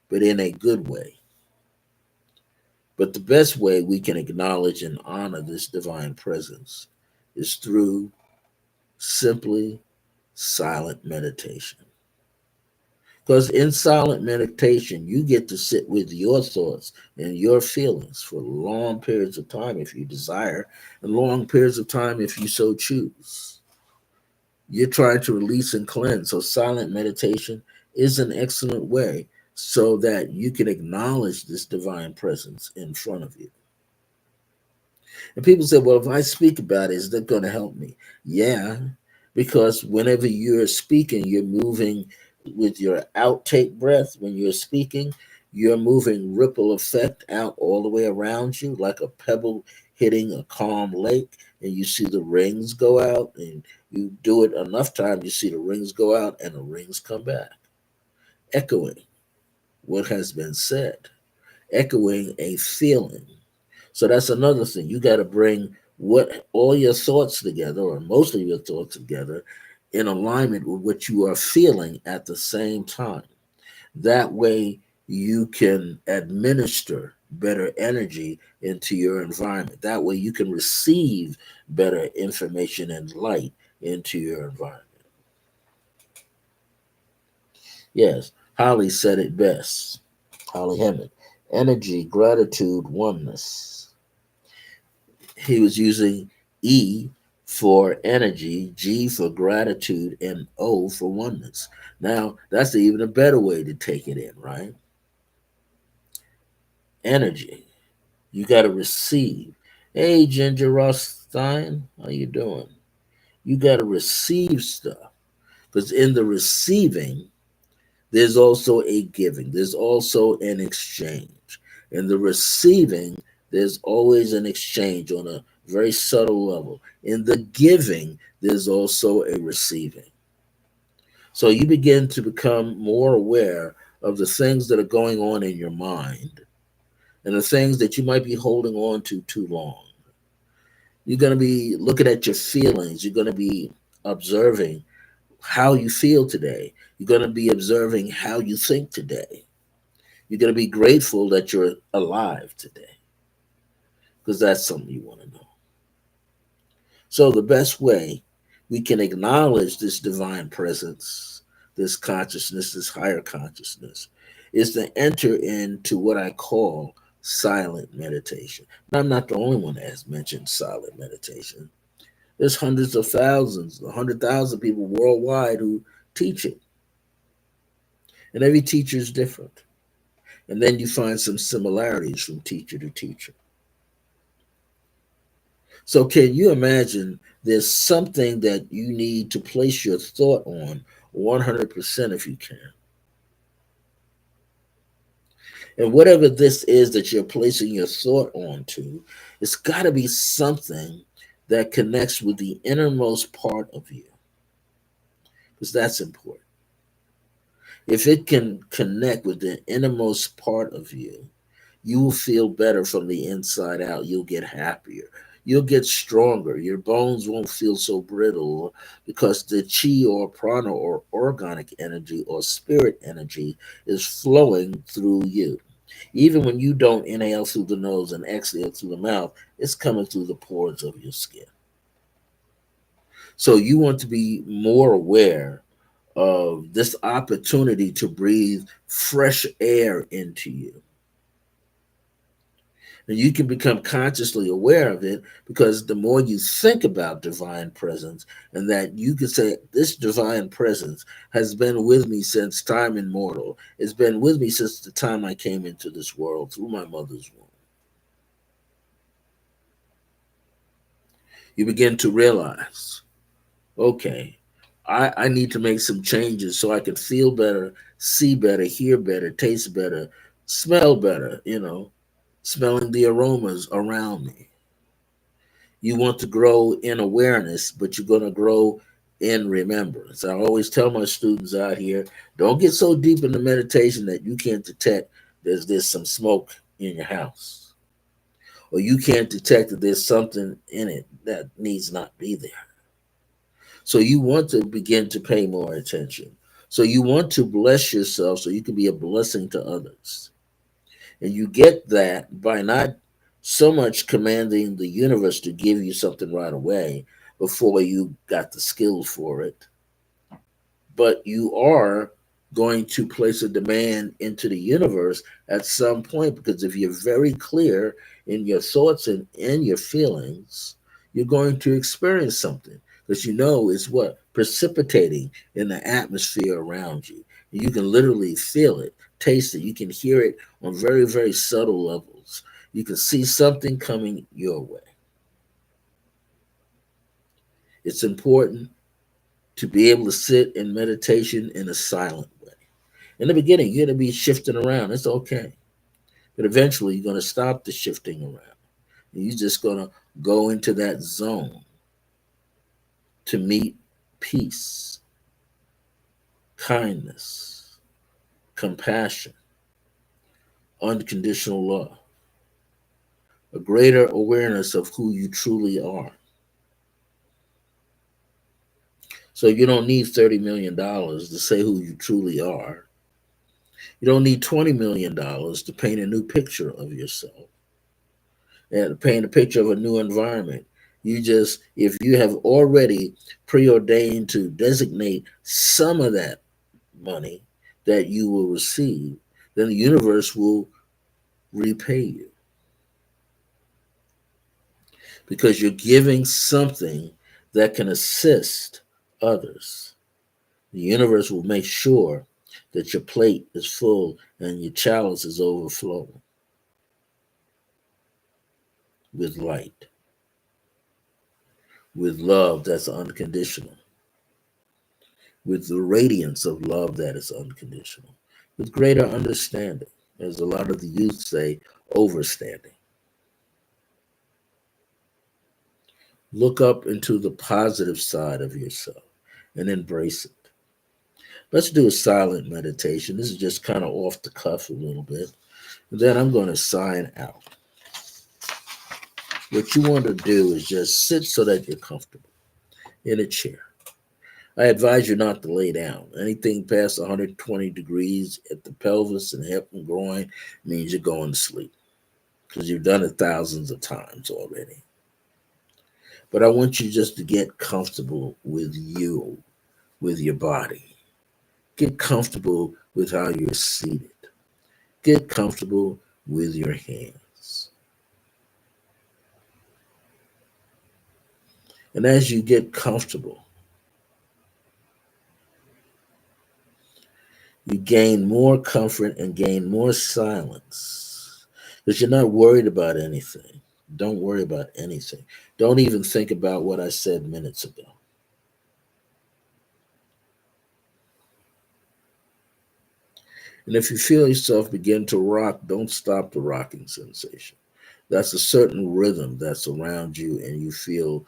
but in a good way. But the best way we can acknowledge and honor this divine presence is through simply silent meditation. Because in silent meditation, you get to sit with your thoughts and your feelings for long periods of time if you desire, and long periods of time if you so choose. You're trying to release and cleanse. So, silent meditation is an excellent way so that you can acknowledge this divine presence in front of you. And people say, well, if I speak about it, is that going to help me? Yeah, because whenever you're speaking, you're moving with your outtake breath. When you're speaking, you're moving ripple effect out all the way around you, like a pebble hitting a calm lake, and you see the rings go out, and you do it enough time, you see the rings go out and the rings come back, echoing what has been said, echoing a feeling. So that's another thing. You got to bring what all your thoughts together, or most of your thoughts together, in alignment with what you are feeling at the same time. That way, you can administer better energy into your environment. That way, you can receive better information and light into your environment. Yes, Holly said it best. Holly Hammond. Energy, gratitude, oneness. He was using E for energy, G for gratitude, and O for oneness. Now, that's even a better way to take it in, right? Energy. You got to receive. Hey, Ginger Rothstein, how you doing? You got to receive stuff because in the receiving, there's also a giving. There's also an exchange. In the receiving, there's always an exchange on a very subtle level. In the giving, there's also a receiving. So you begin to become more aware of the things that are going on in your mind and the things that you might be holding on to too long. You're going to be looking at your feelings. You're going to be observing how you feel today. You're going to be observing how you think today. You're going to be grateful that you're alive today because that's something you want to know. So, the best way we can acknowledge this divine presence, this consciousness, this higher consciousness, is to enter into what I call silent meditation. And I'm not the only one that has mentioned silent meditation. There's hundreds of thousands, 100,000 people worldwide who teach it. And every teacher is different. And then you find some similarities from teacher to teacher. So, can you imagine there's something that you need to place your thought on 100% if you can? And whatever this is that you're placing your thought onto, it's got to be something that connects with the innermost part of you, because that's important. If it can connect with the innermost part of you, you will feel better from the inside out. You'll get happier. You'll get stronger. Your bones won't feel so brittle because the chi or prana or organic energy or spirit energy is flowing through you. Even when you don't inhale through the nose and exhale through the mouth, it's coming through the pores of your skin. So you want to be more aware of this opportunity to breathe fresh air into you. And you can become consciously aware of it because the more you think about divine presence, and that you can say, this divine presence has been with me since time immortal. It's been with me since the time I came into this world through my mother's womb. You begin to realize, okay, I need to make some changes so I can feel better, see better, hear better, taste better, smell better, smelling the aromas around me. You want to grow in awareness, but you're going to grow in remembrance. I always tell my students out here, don't get so deep into meditation that you can't detect there's some smoke in your house, or you can't detect that there's something in it that needs not be there. So you want to begin to pay more attention. So you want to bless yourself so you can be a blessing to others. And you get that by not so much commanding the universe to give you something right away before you got the skills for it, but you are going to place a demand into the universe at some point, because if you're very clear in your thoughts and in your feelings, you're going to experience something, because you know it's what precipitating in the atmosphere around you. You can literally feel it, taste it, you can hear it on very, very subtle levels. You can see something coming your way. It's important to be able to sit in meditation in a silent way. In the beginning, you're going to be shifting around. It's okay. But eventually, you're going to stop the shifting around. And you're just going to go into that zone to meet peace, kindness, compassion, unconditional love, a greater awareness of who you truly are. So you don't need $30 million to say who you truly are. You don't need $20 million to paint a new picture of yourself and paint a picture of a new environment. You just, if you have already preordained to designate some of that money that you will receive, then the universe will repay you, because you're giving something that can assist others. The universe will make sure that your plate is full and your chalice is overflowing with light, with love that's unconditional, with the radiance of love that is unconditional, with greater understanding, as a lot of the youth say, overstanding. Look up into the positive side of yourself and embrace it. Let's do a silent meditation. This is just kind of off the cuff a little bit. And then I'm going to sign out. What you want to do is just sit so that you're comfortable in a chair. I advise you not to lay down. Anything past 120 degrees at the pelvis and hip and groin means you're going to sleep, because you've done it thousands of times already. But I want you just to get comfortable with you, with your body. Get comfortable with how you're seated. Get comfortable with your hands. And as you get comfortable, You gain more comfort and gain more silence because you're not worried about anything. Don't worry about anything. Don't even think about what I said minutes ago. And if you feel yourself begin to rock, don't stop the rocking sensation. That's a certain rhythm that's around you, and you feel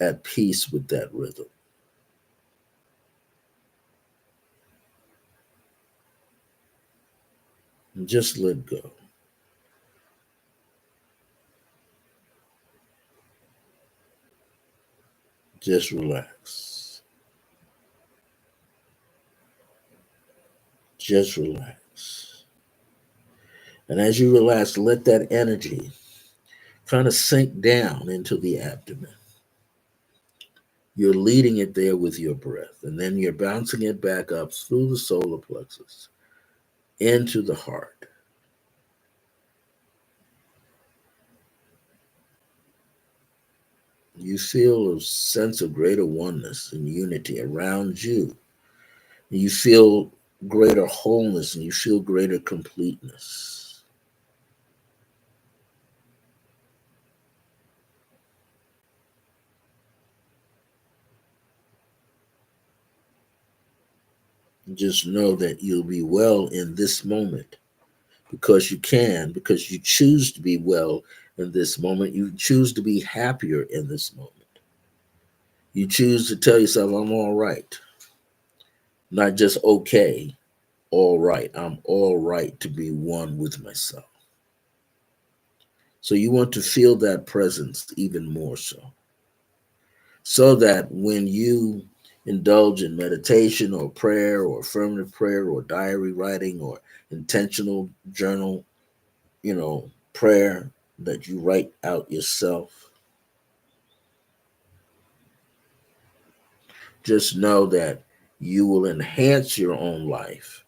at peace with that rhythm. And just let go. Just relax. Just relax. And as you relax, let that energy kind of sink down into the abdomen. You're leading it there with your breath, and then you're bouncing it back up through the solar plexus into the heart. You feel a sense of greater oneness and unity around you. You feel greater wholeness and you feel greater completeness. Just know that you'll be well in this moment because you can, because you choose to be well in this moment. You choose to be happier in this moment. You choose to tell yourself, I'm all right. Not just okay, all right. I'm all right to be one with myself. So you want to feel that presence even more so. So that when you indulge in meditation or prayer or affirmative prayer or diary writing or intentional journal, prayer that you write out yourself, just know that you will enhance your own life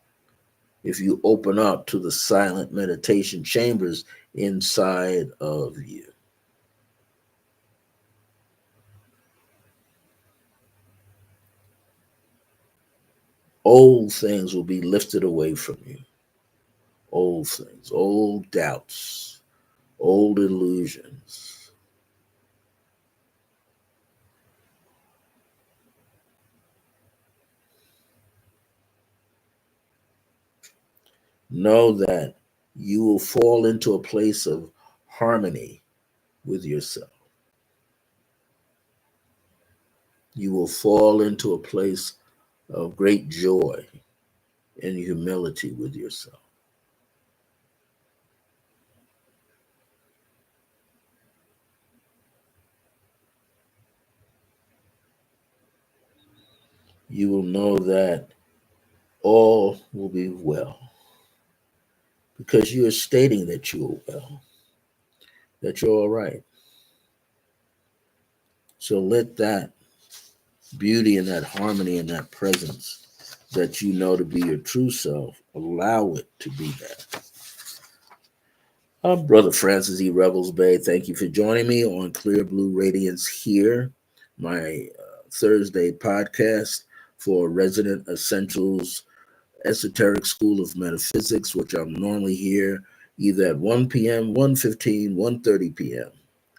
if you open up to the silent meditation chambers inside of you. Old things will be lifted away from you. Old things, old doubts, old illusions. Know that you will fall into a place of harmony with yourself. You will fall into a place of great joy and humility with yourself. You will know that all will be well because you are stating that you are well, that you're all right. So let that beauty and that harmony and that presence that you know to be your true self, allow it to be that. Brother Francis E. Revels-Bey, thank you for joining me on Clear Blue Radiance here, my Thursday podcast for Resident Essentials Esoteric School of Metaphysics, which I'm normally here either at 1 p.m., 1:15, 1:30 p.m.,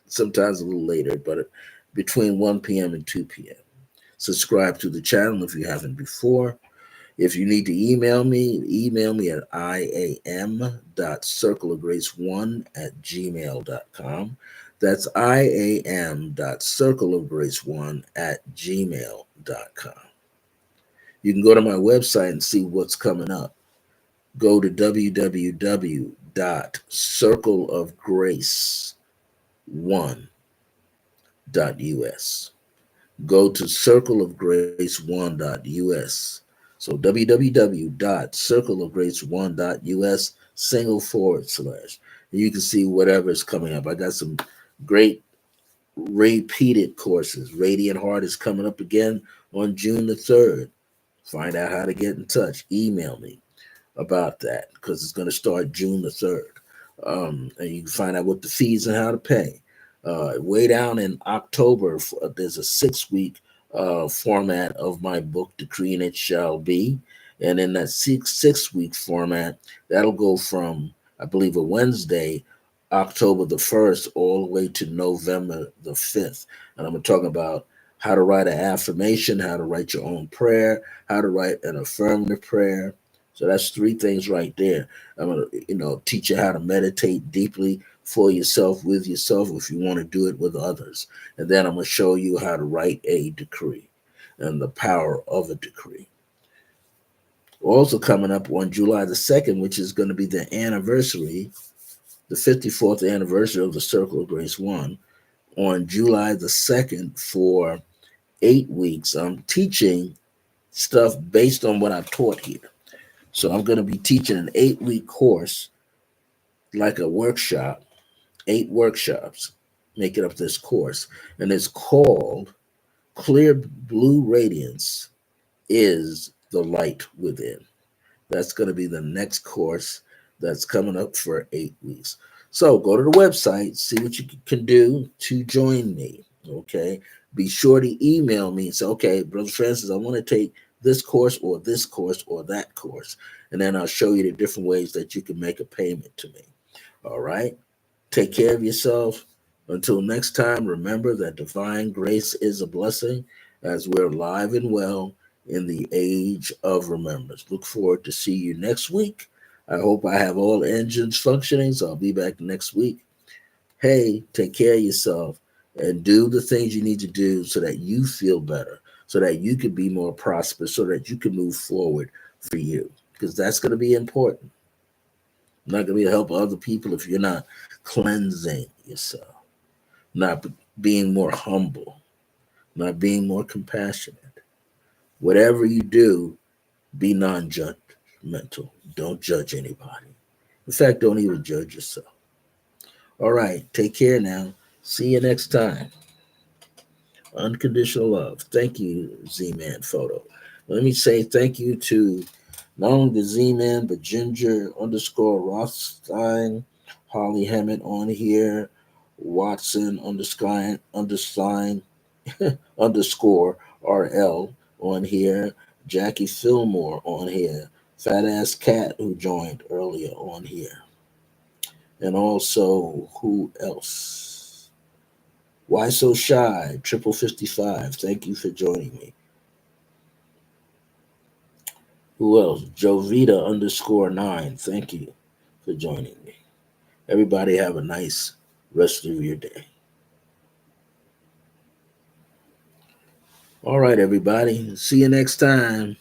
sometimes a little later, but between 1 p.m. and 2 p.m. Subscribe to the channel if you haven't before. If you need to email me at iam.circleofgrace1@gmail.com. That's iam.circleofgrace1@gmail.com. You can go to my website and see what's coming up. Go to www.circleofgrace1.us. Go to circleofgrace1.us. So www.circleofgrace1.us /. And you can see whatever's coming up. I got some great repeated courses. Radiant Heart is coming up again on June the 3rd. Find out how to get in touch. Email me about that because it's going to start June the 3rd. And you can find out what the fees and how to pay. Way down in October, there's a 6-week format of my book, Decree and It Shall Be. And in that six week format, that'll go from, I believe, a Wednesday, October the 1st, all the way to November the 5th. And I'm talking about how to write an affirmation, how to write your own prayer, how to write an affirmative prayer. So that's three things right there. I'm gonna, teach you how to meditate deeply for yourself, with yourself, if you want to do it with others. And then I'm gonna show you how to write a decree and the power of a decree. Also coming up on July the 2nd, which is going to be the anniversary, the 54th anniversary of the Circle of Grace 1, on July the 2nd for 8 weeks. I'm teaching stuff based on what I've taught here. So I'm going to be teaching an 8-week course, like a workshop, 8 workshops, making up this course. And it's called Clear Blue Radiance is the Light Within. That's going to be the next course that's coming up for 8 weeks. So go to the website, see what you can do to join me. Okay. Be sure to email me and say, okay, Brother Francis, I want to take this course or this course or that course. And then I'll show you the different ways that you can make a payment to me. All right. Take care of yourself. Until next time, remember that divine grace is a blessing as we're alive and well in the age of remembrance. Look forward to see you next week. I hope I have all engines functioning, so I'll be back next week. Hey, take care of yourself and do the things you need to do so that you feel better, so that you can be more prosperous, so that you can move forward for you, because that's going to be important. I'm not going to be able to help other people if you're not cleansing yourself, not being more humble, not being more compassionate. Whatever you do, be non judgmental. Don't judge anybody. In fact, don't even judge yourself. All right, take care now. See you next time. Unconditional love. Thank you, Z Man Photo. Let me say thank you to not only the Z Man, but Ginger underscore Rothstein, Holly Hammett on here, Watson underscore underscore RL on here, Jackie Fillmore on here, Fat Ass Cat who joined earlier on here, and also who else? Why So Shy, Triple 55. Thank you for joining me. Who else? Jovita underscore 9. Thank you for joining me. Everybody have a nice rest of your day. All right, everybody. See you next time.